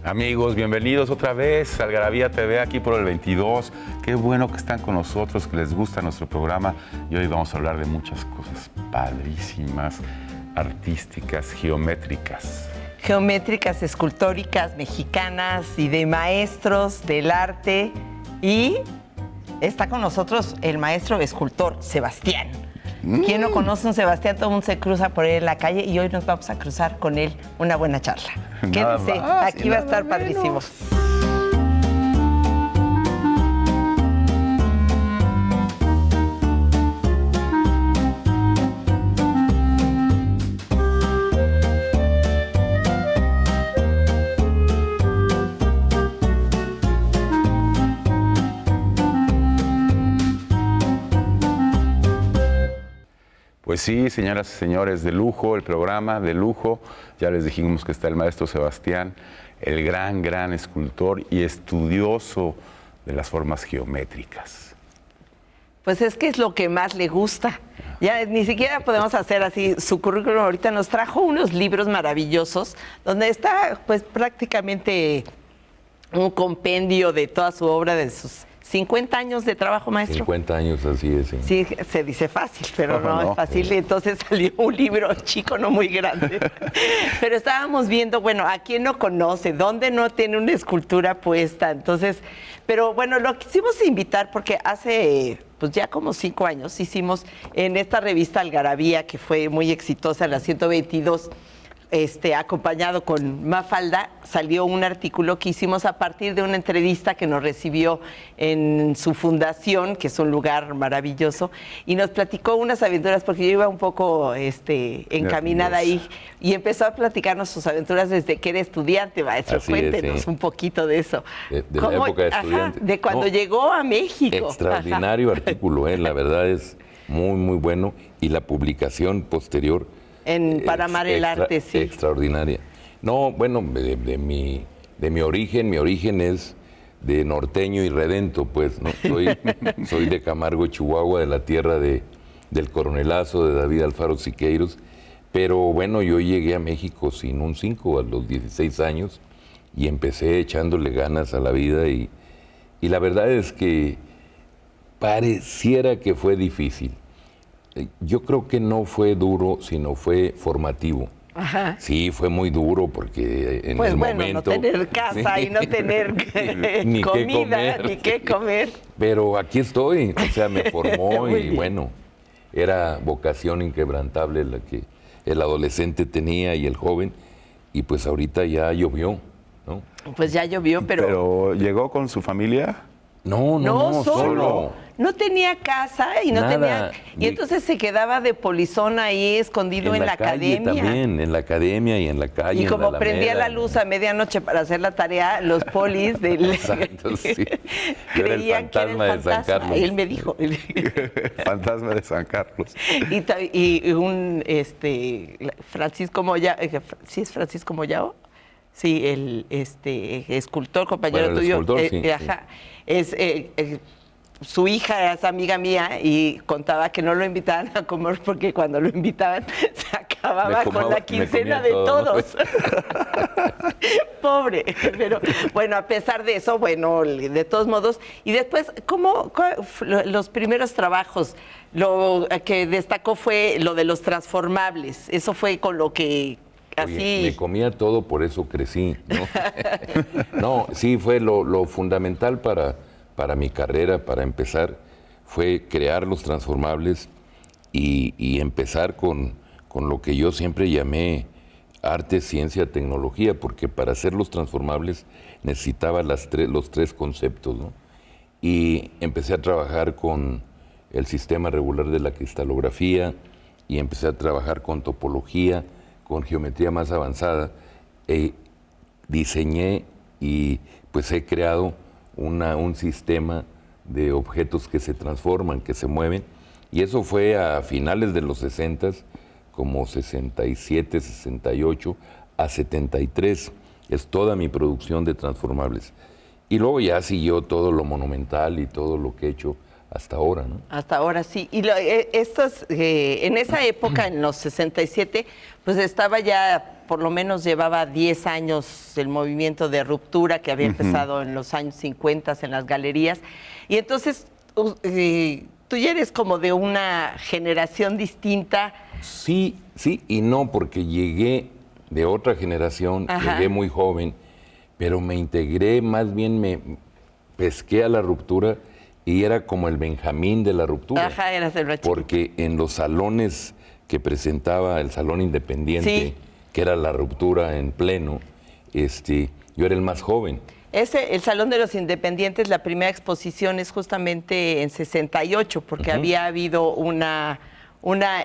Amigos, bienvenidos otra vez a Algarabía TV aquí por el 22. Qué bueno que están con nosotros, que les gusta nuestro programa. Y hoy vamos a hablar de muchas cosas padrísimas, artísticas, geométricas. Geométricas, escultóricas, mexicanas y de maestros del arte. Y está con nosotros el maestro escultor Sebastián. ¿Quién no conoce a un Sebastián? Todo el mundo se cruza por él en la calle y hoy nos vamos a cruzar con él una buena charla. Quédense, aquí va a estar padrísimo. Pues sí, señoras y señores, de lujo, el programa de lujo. Ya les dijimos que está el maestro Sebastián, el gran escultor y estudioso de las formas geométricas. Pues es que es lo que más le gusta. Ya ni siquiera podemos hacer así su currículum. Ahorita nos trajo unos libros maravillosos donde está pues prácticamente un compendio de toda su obra, de sus 50 años de trabajo, maestro. 50 años, así es. Sí, se dice fácil, pero no es fácil. Entonces salió un libro chico, no muy grande. Pero estábamos viendo, bueno, a quién no conoce, dónde no tiene una escultura puesta. Entonces, pero bueno, lo quisimos invitar porque hace pues ya como 5 años hicimos en esta revista Algarabía, que fue muy exitosa, la 122, acompañado con Mafalda, salió un artículo que hicimos a partir de una entrevista que nos recibió en su fundación, que es un lugar maravilloso, y nos platicó unas aventuras, porque yo iba un poco encaminada ahí, y empezó a platicarnos sus aventuras desde que era estudiante, maestro. Así Cuéntenos es, sí. Un poquito de eso. De la época de estudiante. De cuando llegó a México. Extraordinario artículo, la verdad es muy bueno, y la publicación posterior Para amar el arte, sí. Extraordinaria. No, bueno, de mi origen, mi origen es de norteño y redento, pues, ¿no? Soy de Camargo, Chihuahua, de la tierra del Coronelazo, de David Alfaro Siqueiros, pero bueno, yo llegué a México sin un 5 a los 16 años y empecé echándole ganas a la vida y la verdad es que pareciera que fue difícil. Yo creo que no fue duro, sino fue formativo. Ajá. Sí, fue muy duro porque en pues el bueno, momento... no tener casa y no tener ni comida, ni qué comer. Pero aquí estoy, o sea, me formó y bien. Bueno, era vocación inquebrantable la que el adolescente tenía y el joven, y pues ahorita ya llovió, ¿no? Pues ya llovió, ¿Pero llegó con su familia? No, solo. No tenía casa y no Nada. tenía... Y entonces se quedaba de polizón ahí escondido en la calle academia. También, en la academia y en la calle. Y como en la prendía Alameda, la luz a medianoche para hacer la tarea, los polis del... Exacto, sí. creían que era el fantasma de San fantasma. Carlos. Él me dijo. Fantasma de San Carlos. Y un Francisco Moya, ¿sí es Francisco Moyao? Sí, el escultor, compañero Bueno, el tuyo. escultor, sí, ajá. Es su hija es amiga mía y contaba que no lo invitaban a comer porque cuando lo invitaban se acababa con la quincena de todos. Pobre. Pero bueno, a pesar de eso, bueno, de todos modos. Y después, los primeros trabajos, lo que destacó fue lo de los transformables. Eso fue con lo que... Así. Oye, me comía todo, por eso crecí, ¿no? No, sí, fue lo fundamental para mi carrera, para empezar, fue crear los transformables y empezar con lo que yo siempre llamé arte, ciencia, tecnología, porque para hacer los transformables necesitaba los 3 conceptos, ¿no? Y empecé a trabajar con el sistema regular de la cristalografía y empecé a trabajar con topología, con geometría más avanzada, diseñé y pues he creado un sistema de objetos que se transforman, que se mueven, y eso fue a finales de los 60, como 67, 68, a 73, es toda mi producción de transformables. Y luego ya siguió todo lo monumental y todo lo que he hecho hasta ahora, ¿no? Hasta ahora sí. Y en esa época, en los 67, pues estaba ya, por lo menos llevaba 10 años el movimiento de ruptura que había empezado en los años 50 en las galerías. Y entonces, tú ya eres como de una generación distinta. Sí y no, porque llegué de otra generación, llegué muy joven, pero me integré, más bien me pesqué a la ruptura y era como el Benjamín de la ruptura. Ajá, eras el chiquito. Porque en los salones que presentaba el Salón Independiente, que era la ruptura en pleno, yo era el más joven. El Salón de los Independientes, la primera exposición es justamente en 68, porque había habido una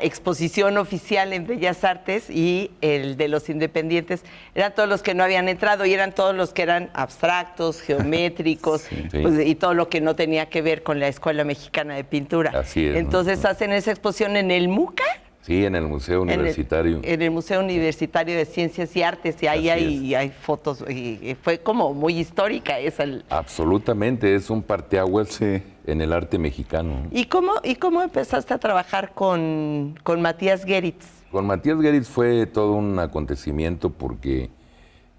exposición oficial en Bellas Artes y el de los Independientes eran todos los que no habían entrado y eran todos los que eran abstractos, geométricos, pues, y todo lo que no tenía que ver con la Escuela Mexicana de Pintura. Así es. Entonces hacen esa exposición en el MUCA. Sí, en el Museo Universitario. En el Museo Universitario de Ciencias y Artes, y ahí hay fotos, y fue como muy histórica esa. Absolutamente, es un parteaguas en el arte mexicano. ¿Y cómo empezaste a trabajar con Matías Geritz? Con Matías Geritz fue todo un acontecimiento porque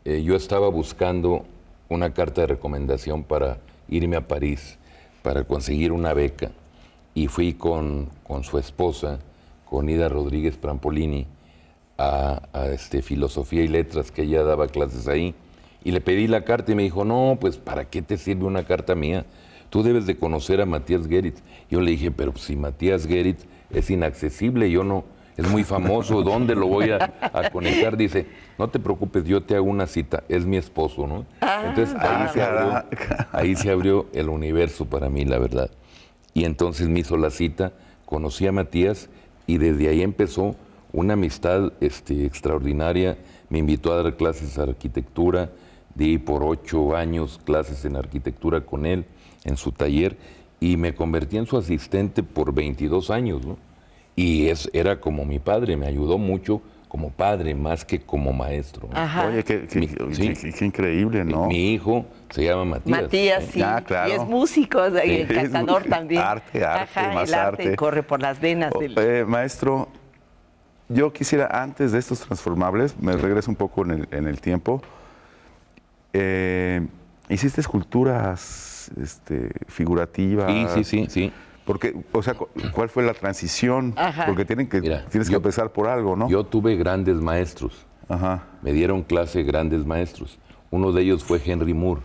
yo estaba buscando una carta de recomendación para irme a París, para conseguir una beca, y fui con su esposa, con Ida Rodríguez Prampolini, a Filosofía y Letras, que ella daba clases ahí, y le pedí la carta y me dijo, no, pues ¿para qué te sirve una carta mía? Tú debes de conocer a Matías Geritz. Yo le dije, pero si Matías Geritz es inaccesible, yo no, es muy famoso, ¿dónde lo voy a conectar? Dice, no te preocupes, yo te hago una cita, es mi esposo, ¿no? Entonces ahí se abrió el universo para mí, la verdad. Y entonces me hizo la cita, conocí a Matías, y desde ahí empezó una amistad extraordinaria. Me invitó a dar clases de arquitectura, di por 8 años clases en arquitectura con él, en su taller, y me convertí en su asistente por 22 años, ¿no? Y era como mi padre, me ayudó mucho como padre, más que como maestro, ¿no? Ajá. Oye, qué increíble, ¿no? Mi hijo se llama Matías. Matías, sí. Ah, claro. Y es músico, encantador también. Arte, Ajá, más el arte corre por las venas. Maestro, yo quisiera, antes de estos transformables, me regreso un poco en el tiempo. Hiciste esculturas figurativas. Sí. Porque, o sea, ¿cuál fue la transición? Ajá. Porque tienes que empezar por algo, ¿no? Yo tuve grandes maestros. Ajá. Me dieron clase grandes maestros. Uno de ellos fue Henry Moore.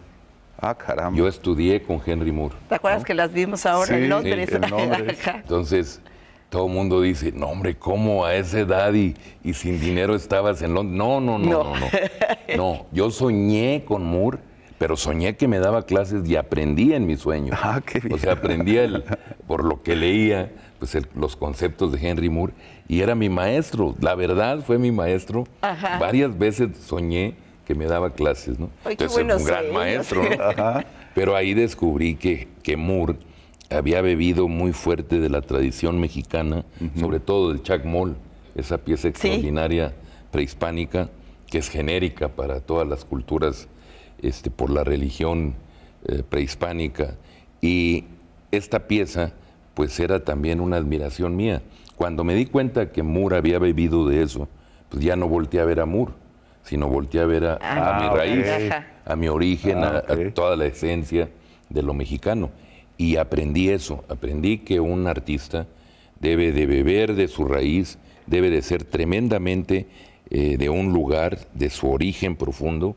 Ah, caramba. Yo estudié con Henry Moore. ¿Te acuerdas que las vimos ahora en Londres? Sí, en Londres. Entonces, todo el mundo dice, no, hombre, ¿cómo a esa edad y sin dinero estabas en Londres? No. No, yo soñé con Moore, pero soñé que me daba clases y aprendí en mi sueño. Ah, qué bien. O sea, aprendí por lo que leía, pues los conceptos de Henry Moore, y era mi maestro. La verdad, fue mi maestro. Ajá. Varias veces soñé que me daba clases, ¿no? Ay, entonces, un gran sueños. maestro, ¿no? Ajá. Pero ahí descubrí que Moore había bebido muy fuerte de la tradición mexicana, sobre todo del chacmol, esa pieza extraordinaria prehispánica, que es genérica para todas las culturas por la religión prehispánica. Y esta pieza, pues era también una admiración mía. Cuando me di cuenta que Moore había bebido de eso, pues ya no volteé a ver a Moore, sino volteé a ver a mi raíz, a mi origen, a toda la esencia de lo mexicano. Y aprendí eso, aprendí que un artista debe de beber de su raíz, debe de ser tremendamente de un lugar, de su origen profundo,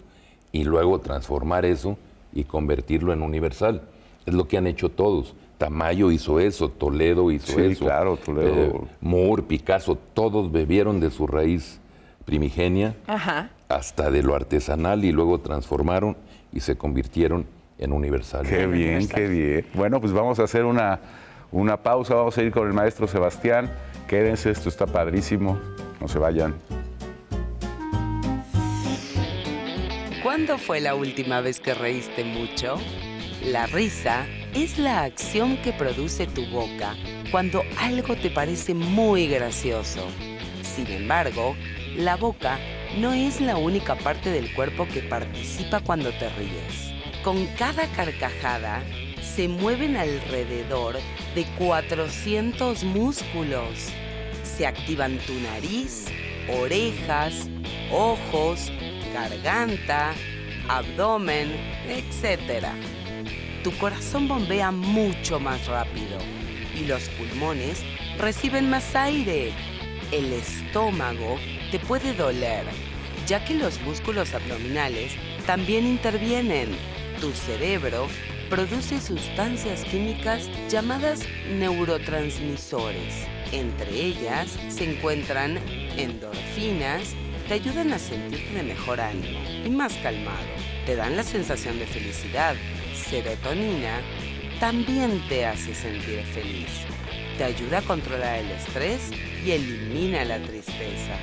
y luego transformar eso y convertirlo en universal. Es lo que han hecho todos. Tamayo hizo eso, Toledo hizo eso. Sí, claro, Toledo. Moore, Picasso, todos bebieron de su raíz primigenia, hasta de lo artesanal, y luego transformaron y se convirtieron en universal. Qué bien, qué bien. Bueno, pues vamos a hacer una pausa, vamos a ir con el maestro Sebastián. Quédense, esto está padrísimo, no se vayan. ¿Cuándo fue la última vez que reíste mucho? La risa es la acción que produce tu boca cuando algo te parece muy gracioso. Sin embargo, la boca no es la única parte del cuerpo que participa cuando te ríes. Con cada carcajada, se mueven alrededor de 400 músculos. Se activan tu nariz, orejas, ojos, garganta, abdomen, etc. Tu corazón bombea mucho más rápido y los pulmones reciben más aire. El estómago te puede doler, ya que los músculos abdominales también intervienen. Tu cerebro produce sustancias químicas llamadas neurotransmisores. Entre ellas se encuentran endorfinas, te ayudan a sentirte de mejor ánimo y más calmado. Te dan la sensación de felicidad. Serotonina también te hace sentir feliz. Te ayuda a controlar el estrés y elimina la tristeza.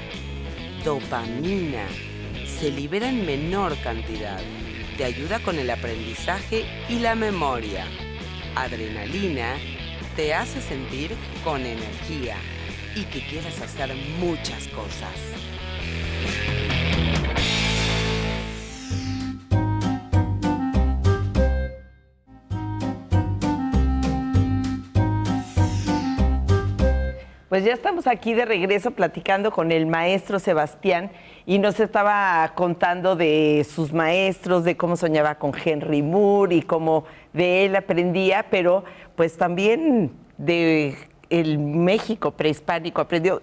Dopamina se libera en menor cantidad. Te ayuda con el aprendizaje y la memoria. Adrenalina te hace sentir con energía y que quieras hacer muchas cosas. Pues ya estamos aquí de regreso platicando con el maestro Sebastián y nos estaba contando de sus maestros, de cómo soñaba con Henry Moore y cómo de él aprendía, pero pues también de el México prehispánico aprendió.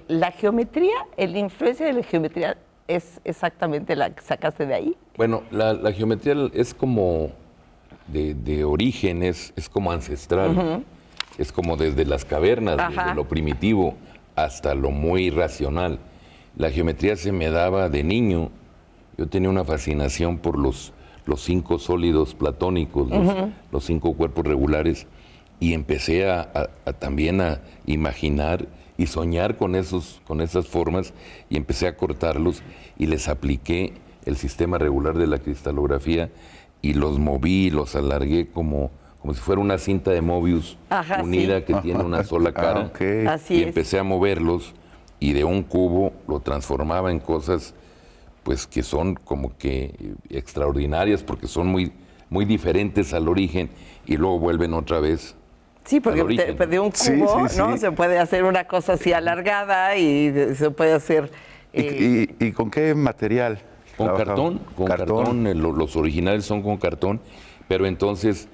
La geometría, la influencia de la geometría es exactamente la que sacaste de ahí. Bueno, la geometría es como de origen, es como ancestral. Uh-huh. Es como desde las cavernas, desde lo primitivo hasta lo muy racional. La geometría se me daba de niño. Yo tenía una fascinación por los 5 sólidos platónicos, los 5 cuerpos regulares, y empecé también a imaginar y soñar con esas formas, y empecé a cortarlos y les apliqué el sistema regular de la cristalografía y los moví, los alargué como si fuera una cinta de Mobius unida que tiene una sola cara. Okay. Así y empecé a moverlos y de un cubo lo transformaba en cosas pues que son como que extraordinarias porque son muy, muy diferentes al origen y luego vuelven otra vez. Sí, porque de un cubo, ¿no? Se puede hacer una cosa así alargada y se puede hacer... ¿Y con qué material? Con cartón. Los originales son con cartón, pero entonces...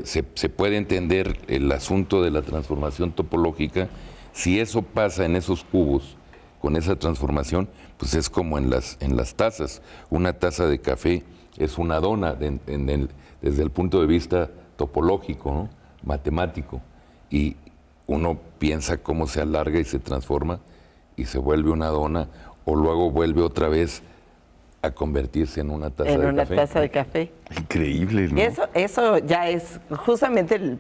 se puede entender el asunto de la transformación topológica. Si eso pasa en esos cubos, con esa transformación, pues es como en las tazas. Una taza de café es una dona desde el punto de vista topológico, ¿no? Matemático. Y uno piensa cómo se alarga y se transforma y se vuelve una dona, o luego vuelve otra vez a convertirse en una taza de café. En una taza de café. Increíble, ¿no? Eso ya es justamente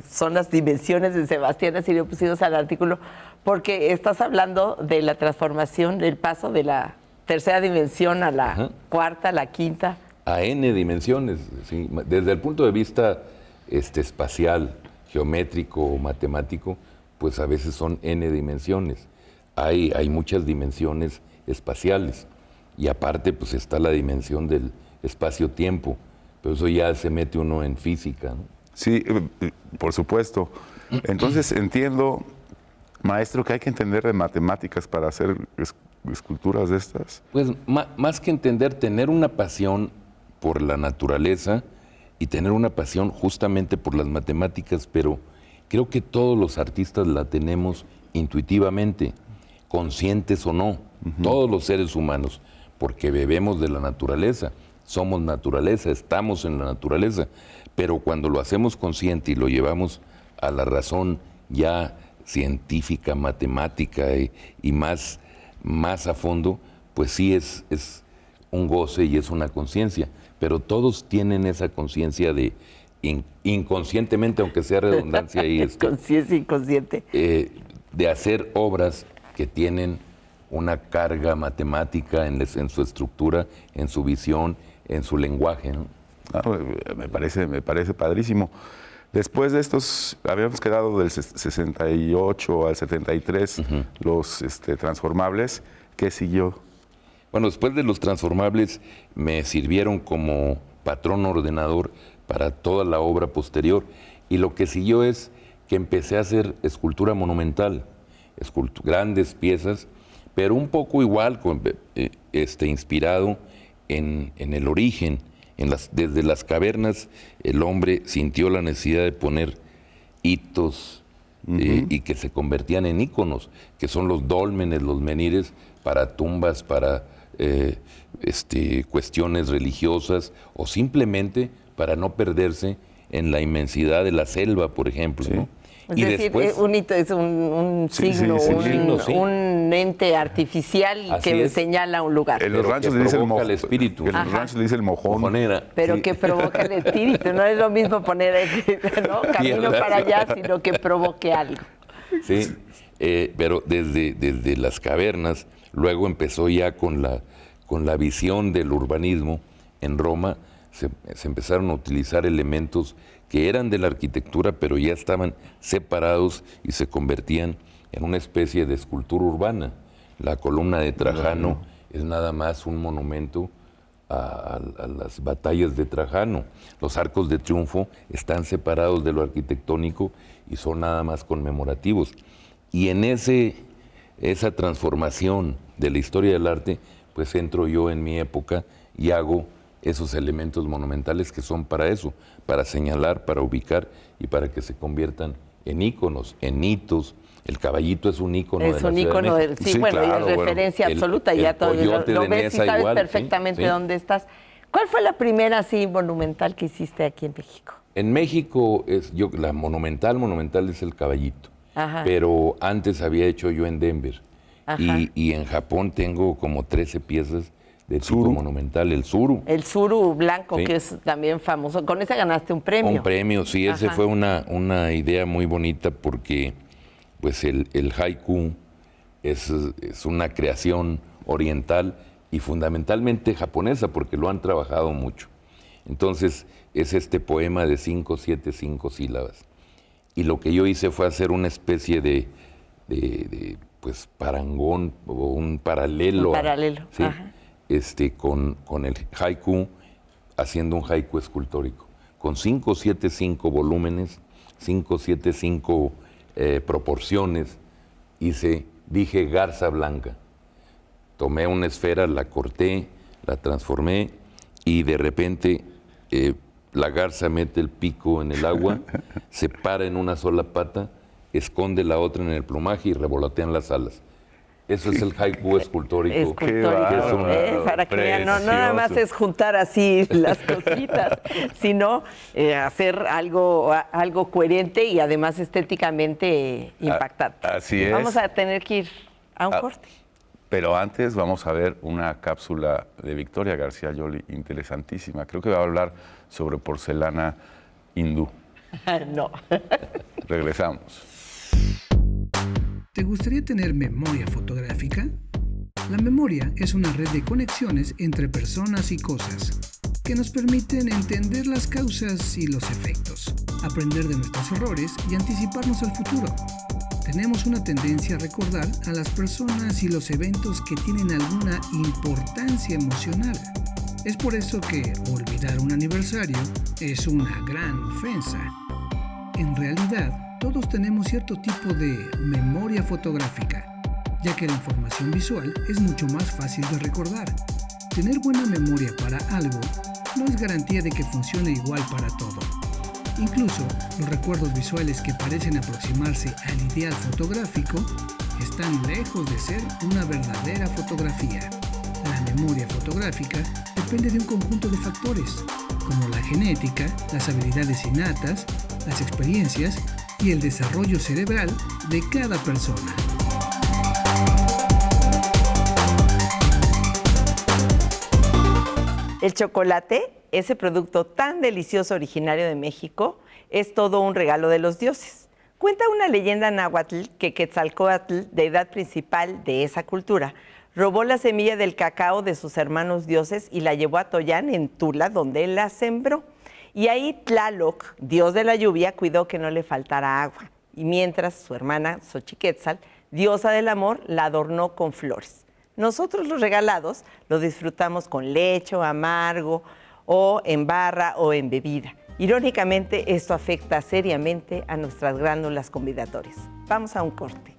son las dimensiones de Sebastián, así le pusimos al artículo, porque estás hablando de la transformación, del paso de la tercera dimensión a la cuarta, a la quinta. A N dimensiones, sí. Desde el punto de vista espacial, geométrico, matemático, pues a veces son N dimensiones. Hay muchas dimensiones espaciales. Y aparte, pues está la dimensión del espacio-tiempo, pero eso ya se mete uno en física, ¿no? Sí, por supuesto. Entonces entiendo, maestro, que hay que entender de matemáticas para hacer esculturas de estas. Pues más que entender, tener una pasión por la naturaleza y tener una pasión justamente por las matemáticas, pero creo que todos los artistas la tenemos intuitivamente, conscientes o no, todos los seres humanos. Porque bebemos de la naturaleza, somos naturaleza, estamos en la naturaleza, pero cuando lo hacemos consciente y lo llevamos a la razón ya científica, matemática y más a fondo, pues sí es un goce y es una conciencia, pero todos tienen esa conciencia de inconscientemente, aunque sea redundancia ahí, conciencia inconsciente, de hacer obras que tienen una carga matemática en su estructura, en su visión, en su lenguaje, ¿no? Me parece padrísimo. Después de estos, habíamos quedado del 68 al 73, los transformables. ¿Qué siguió? Bueno, después de los transformables me sirvieron como patrón ordenador para toda la obra posterior. Y lo que siguió es que empecé a hacer escultura monumental, grandes piezas, pero un poco igual, inspirado en el origen. Desde las cavernas el hombre sintió la necesidad de poner hitos y que se convertían en íconos, que son los dólmenes, los menires para tumbas, para cuestiones religiosas o simplemente para no perderse en la inmensidad de la selva, por ejemplo, ¿no? Es decir, después, un hito es un signo, un ente artificial que señala un lugar. En los ranchos le dice el espíritu. En los ranchos le dice el mojonera. Pero que provoca el espíritu. No es lo mismo poner camino para allá, sino que provoque algo. Sí, pero desde las cavernas, luego empezó ya con la visión del urbanismo en Roma, se empezaron a utilizar elementos que eran de la arquitectura, pero ya estaban separados y se convertían en una especie de escultura urbana. La columna de Trajano es nada más un monumento a las batallas de Trajano. Los arcos de triunfo están separados de lo arquitectónico y son nada más conmemorativos. Y en esa transformación de la historia del arte, pues entro yo en mi época y hago esos elementos monumentales que son para eso, para señalar, para ubicar y para que se conviertan en íconos, en hitos. El caballito es un ícono de la Ciudad de México. Sí, bueno, claro, y es referencia absoluta, ya todo lo ves y sabes igual, perfectamente dónde estás. ¿Cuál fue la primera así monumental que hiciste aquí en México? En México, la monumental es el caballito. Ajá. Pero antes había hecho yo en Denver. Y en Japón tengo como 13 piezas de tipo monumental, el Tsuru. El Tsuru blanco, que es también famoso. Con ese ganaste un premio. Un premio, sí. Ese fue una idea muy bonita porque pues el haiku es una creación oriental y fundamentalmente japonesa porque lo han trabajado mucho. Entonces es este poema de 5 sílabas. Y lo que yo hice fue hacer una especie de pues parangón o un paralelo. Un paralelo, ¿sí? Con el haiku, haciendo un haiku escultórico, con 5 volúmenes, 5 proporciones, dije garza blanca. Tomé una esfera, la corté, la transformé y de repente la garza mete el pico en el agua, se para en una sola pata, esconde la otra en el plumaje y revolotean las alas. Eso es el haiku escultórico. Para que vean, no nada más es juntar así las cositas, sino hacer algo coherente y además estéticamente impactante. Así es. Vamos a tener que ir a un corte. Pero antes vamos a ver una cápsula de Victoria García Yoli interesantísima. Creo que va a hablar sobre porcelana hindú. No. Regresamos. ¿Te gustaría tener memoria fotográfica? La memoria es una red de conexiones entre personas y cosas que nos permiten entender las causas y los efectos, aprender de nuestros errores y anticiparnos al futuro. Tenemos una tendencia a recordar a las personas y los eventos que tienen alguna importancia emocional. Es por eso que olvidar un aniversario es una gran ofensa. En realidad, todos tenemos cierto tipo de memoria fotográfica, ya que la información visual es mucho más fácil de recordar. Tener buena memoria para algo no es garantía de que funcione igual para todo. Incluso los recuerdos visuales que parecen aproximarse al ideal fotográfico están lejos de ser una verdadera fotografía. La memoria fotográfica depende de un conjunto de factores, como la genética, las habilidades innatas, las experiencias y el desarrollo cerebral de cada persona. El chocolate, ese producto tan delicioso originario de México, es todo un regalo de los dioses. Cuenta una leyenda náhuatl que Quetzalcóatl, deidad principal de esa cultura, robó la semilla del cacao de sus hermanos dioses y la llevó a Toyán, en Tula, donde él la sembró. Y ahí Tlaloc, dios de la lluvia, cuidó que no le faltara agua. Y mientras su hermana Xochiquétzal, diosa del amor, la adornó con flores. Nosotros los regalados lo disfrutamos con leche o amargo, o en barra o en bebida. Irónicamente, esto afecta seriamente a nuestras glándulas convidatorias. Vamos a un corte.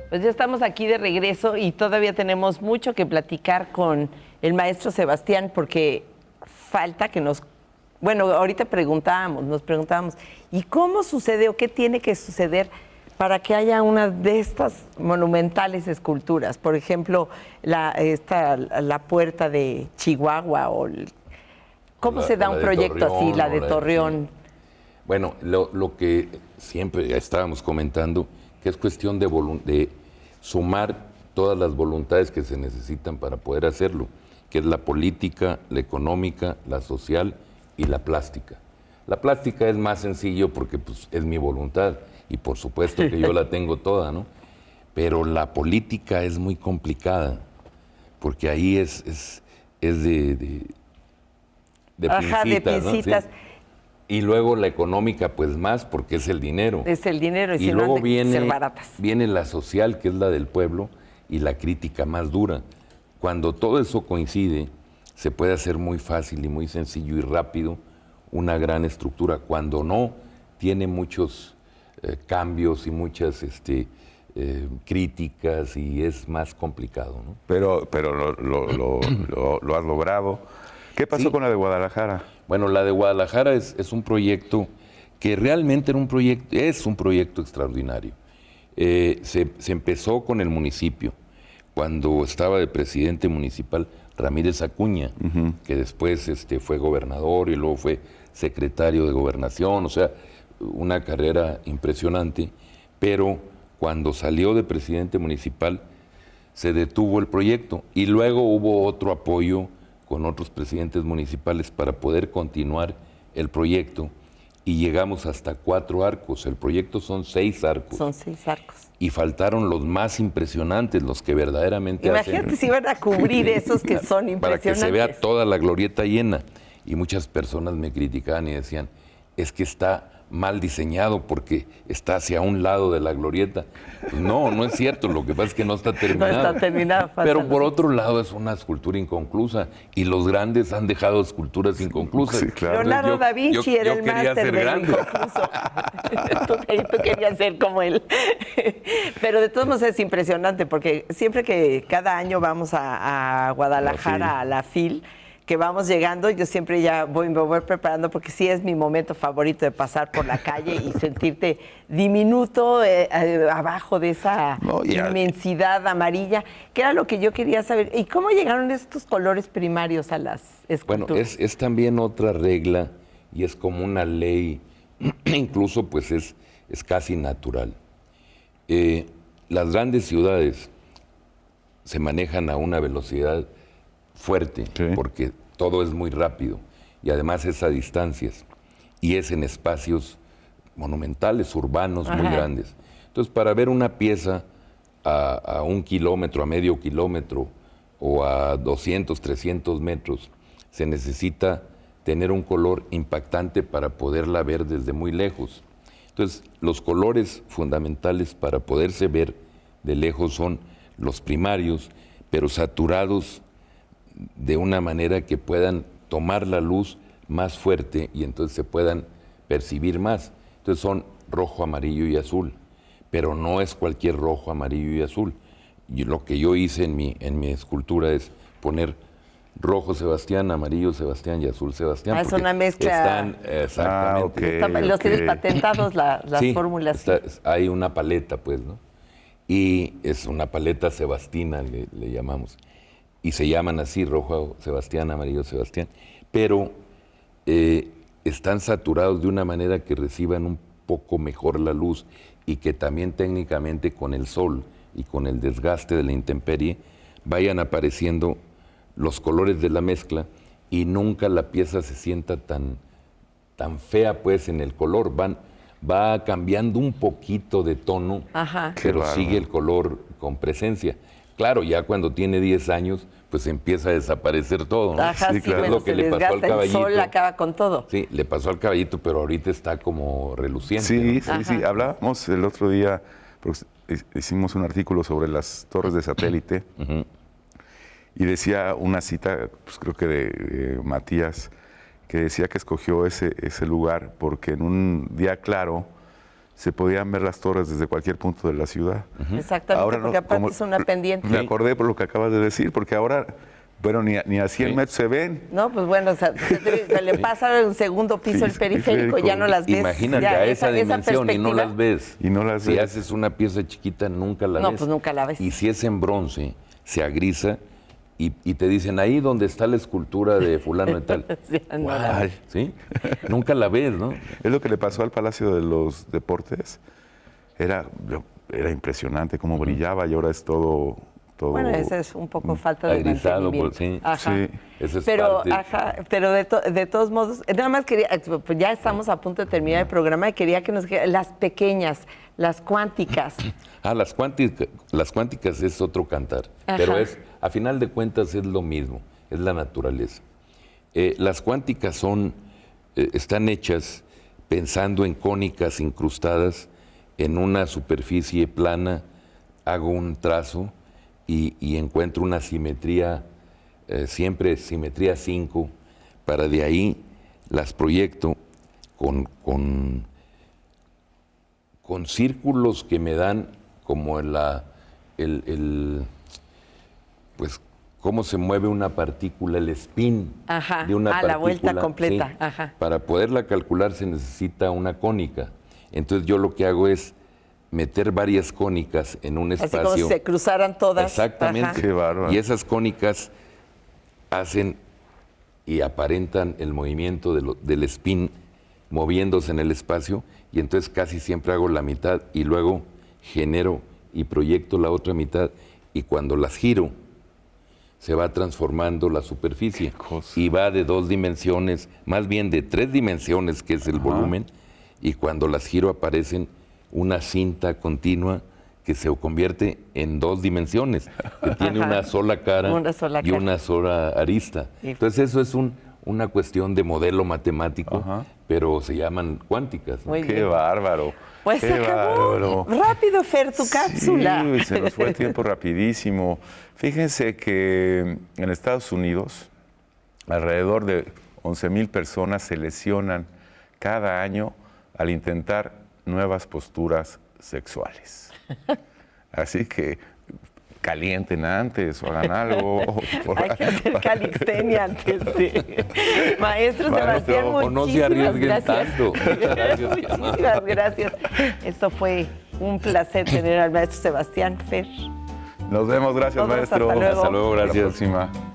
Pues ya estamos aquí de regreso y todavía tenemos mucho que platicar con el maestro Sebastián porque falta que bueno, ahorita nos preguntábamos, ¿y cómo sucede o qué tiene que suceder para que haya una de estas monumentales esculturas? Por ejemplo, la puerta de Chihuahua o ¿cómo se da un proyecto así, la de Torreón? Bueno, lo que siempre estábamos comentando, que es cuestión de sumar todas las voluntades que se necesitan para poder hacerlo, que es la política, la económica, la social y la plástica. La plástica es más sencillo porque pues, es mi voluntad y por supuesto que yo la tengo toda, ¿no? Pero la política es muy complicada porque ahí es de Ajá, de pincitas. ¿no? Sí. Y luego la económica, pues más, porque es el dinero. Es el dinero y luego ser baratas. Viene la social, que es la del pueblo, y la crítica más dura. Cuando todo eso coincide, se puede hacer muy fácil y muy sencillo y rápido una gran estructura. Cuando no, tiene muchos cambios y muchas críticas y es más complicado, ¿no? Pero lo has logrado. ¿Qué pasó con la de Guadalajara? Bueno, la de Guadalajara es un proyecto que realmente es un proyecto extraordinario. Se empezó con el municipio, cuando estaba de presidente municipal Ramírez Acuña, que después fue gobernador y luego fue secretario de Gobernación, o sea, una carrera impresionante, pero cuando salió de presidente municipal se detuvo el proyecto y luego hubo otro apoyo con otros presidentes municipales para poder continuar el proyecto y llegamos hasta 4 arcos. El proyecto son 6 arcos. Son 6 arcos. Y faltaron los más impresionantes, los que verdaderamente Imagínate si iban a cubrir esos que son impresionantes. Para que se vea toda la glorieta llena. Y muchas personas me criticaban y decían, es que está mal diseñado porque está hacia un lado de la glorieta. Pues no es cierto, lo que pasa es que no está terminado. No está terminado. Pero por otro lado es una escultura inconclusa y los grandes han dejado esculturas inconclusas. Sí, claro. Leonardo da Vinci era el máster del inconcluso. tú querías ser como él. Pero de todos modos es impresionante porque siempre que cada año vamos a Guadalajara, a la FIL, que vamos llegando, yo siempre ya me voy preparando porque sí es mi momento favorito de pasar por la calle y sentirte diminuto abajo de esa inmensidad amarilla, que era lo que yo quería saber. ¿Y cómo llegaron estos colores primarios a las esculturas? Bueno, es también otra regla y es como una ley, incluso pues es casi natural. Las grandes ciudades se manejan a una velocidad fuerte, sí, porque todo es muy rápido y además es a distancias y es en espacios monumentales, urbanos, muy grandes. Entonces, para ver una pieza a 1 kilómetro, a medio kilómetro o a 200, 300 metros, se necesita tener un color impactante para poderla ver desde muy lejos. Entonces, los colores fundamentales para poderse ver de lejos son los primarios, pero saturados de una manera que puedan tomar la luz más fuerte y entonces se puedan percibir más. Entonces son rojo, amarillo y azul, pero no es cualquier rojo, amarillo y azul. Y lo que yo hice en mi escultura es poner rojo Sebastián, amarillo Sebastián y azul Sebastián. Es una mezcla. Están, exactamente. Los tienes patentados las fórmulas. Hay una paleta, pues, ¿no? Y es una paleta sebastina, le llamamos. Y se llaman así, rojo Sebastián, amarillo Sebastián, pero están saturados de una manera que reciban un poco mejor la luz y que también técnicamente con el sol y con el desgaste de la intemperie vayan apareciendo los colores de la mezcla y nunca la pieza se sienta tan fea pues en el color, va cambiando un poquito de tono, pero sigue el color con presencia. Claro, ya cuando tiene 10 años, pues empieza a desaparecer todo, ¿no? Sí, claro. Bueno, es lo que le pasó al caballito. El sol acaba con todo. Sí, le pasó al caballito, pero ahorita está como reluciente. Sí, ¿no? sí. Hablábamos el otro día, hicimos un artículo sobre las torres de satélite y decía una cita, pues creo que de Matías, que decía que escogió ese lugar porque en un día claro se podían ver las torres desde cualquier punto de la ciudad. Exactamente, Ahora porque aparte es una pendiente. Me acordé por lo que acabas de decir, porque ahora, bueno, ni a 100 metros se ven. No, pues bueno, o sea, le pasa el segundo piso el periférico, ya no las ves. Imagínate ya, a esa dimensión y no perspectiva. las ves. Y no las si ves. haces una pieza chiquita, nunca la ves. No, pues nunca la ves. Y si es en bronce, se agrisa y te dicen, ahí donde está la escultura de fulano de tal. Sí, no la ves. ¿Sí? Nunca la ves, ¿no? Es lo que le pasó al Palacio de los Deportes. Era impresionante cómo brillaba y ahora es todo... Bueno, ese es un poco falta de agrisado, mantenimiento. sí. Ajá. Sí. Eso es Pero, parte. pero de todos modos, nada más quería, pues ya estamos a punto de terminar el programa y quería que nos dijeran las pequeñas, las cuánticas. Las cuánticas es otro cantar, Ajá. pero a final de cuentas es lo mismo, es la naturaleza. Las cuánticas están hechas pensando en cónicas incrustadas en una superficie plana, hago un trazo y encuentro una simetría, siempre simetría 5, para de ahí las proyecto con círculos que me dan como pues cómo se mueve una partícula, el spin Ajá. de una partícula. La vuelta completa. Sí. Ajá. Para poderla calcular se necesita una cónica. Entonces yo lo que hago es meter varias cónicas en un espacio. Así como si se cruzaran todas. Exactamente. Ajá. Qué bárbaro. Y esas cónicas hacen y aparentan el movimiento del spin moviéndose en el espacio, y entonces casi siempre hago la mitad y luego genero y proyecto la otra mitad, y cuando las giro se va transformando la superficie y va de 2 dimensiones, más bien de 3 dimensiones, que es el volumen, y cuando las giro aparecen una cinta continua que se convierte en 2 dimensiones, que tiene una sola cara y una sola arista. Entonces eso es una cuestión de modelo matemático, pero se llaman cuánticas, ¿no? Qué bárbaro. Pues qué se acabó rápido, Fer, tu cápsula. Sí, se nos fue el tiempo rapidísimo. Fíjense que en Estados Unidos alrededor de 11,000 personas se lesionan cada año al intentar nuevas posturas sexuales. Así que calienten antes o hagan algo. Hay que hacer calistenia antes. Sí. Maestro Sebastián, o no se arriesguen tanto. Muchísimas gracias. Esto fue un placer tener al maestro Sebastián. Fer. Nos vemos, gracias, Todos, maestro. hasta luego. Hasta luego, gracias. Hasta la próxima.